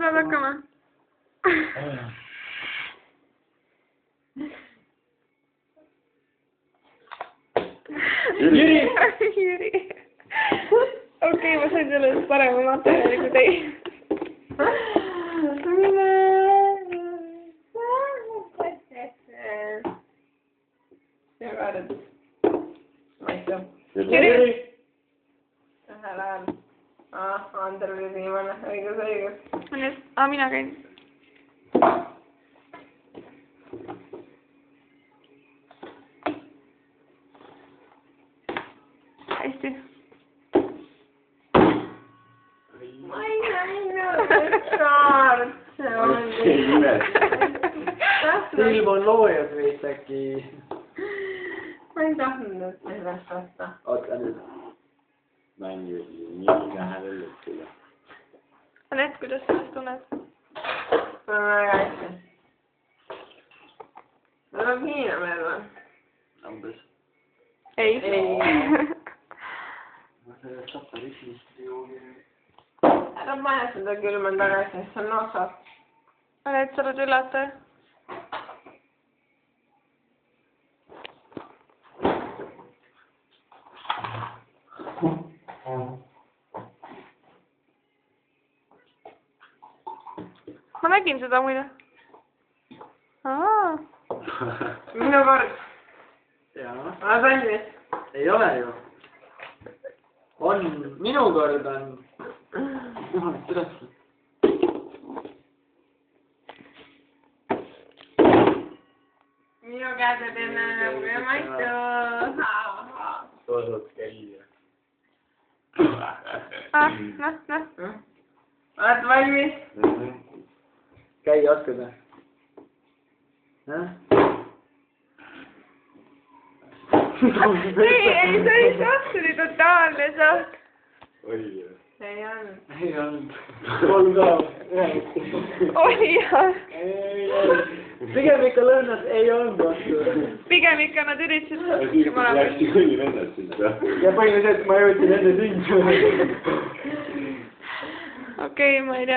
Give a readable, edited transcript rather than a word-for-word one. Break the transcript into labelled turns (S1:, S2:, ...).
S1: saad hakkama?
S2: Jüri!
S1: Jüri. Okei, ma sain sellest parema materjali kui teie. Jüri! Ühel ajal. Ander oli viimane. Õigus. Mina käin. Hästi. Ma ei näinud, et kaart see on.
S2: Silm on loojas veits äkki.
S1: Ma ei tahtnud nüüd sellest võtta.
S2: Oota nüüd.
S3: Mängisid nii lähedal lõppile.
S1: Anett, kuidas sa ennast tunned?
S4: See on väga hästi. Mul on Hiina veel või?
S3: Umbes.
S1: Ei.
S3: Ma sellest saparismist ei joogi.
S4: Ära pane seda külma tagasi, see on otsas.
S1: Anett, sa oled üllataja. Ma nägin seda muide.
S4: Minu kord.
S2: Jaa.
S4: Olen valmis.
S2: Ei ole ju. On, minu kord on. Jumal, tõesti.
S4: Minu käed enne nagu ei maistu.
S3: Toodud käia.
S1: Noh.
S4: Oled valmis?
S2: Käi oskad või?
S1: ei, see oli šahk, see oli totaalne šahk.
S3: Oli ju.
S4: Ei olnud.
S2: Ei olnud. Kolm ka.
S1: Oli jah.
S2: Pigem ikka lõhnad ei olnud vastu.
S1: Pigem ikka nad üritasid.
S3: Läksid kõigi vennast sinna.
S2: Ja põhiliselt ma jõudsin enne sind.
S1: Okei, ma ei tea.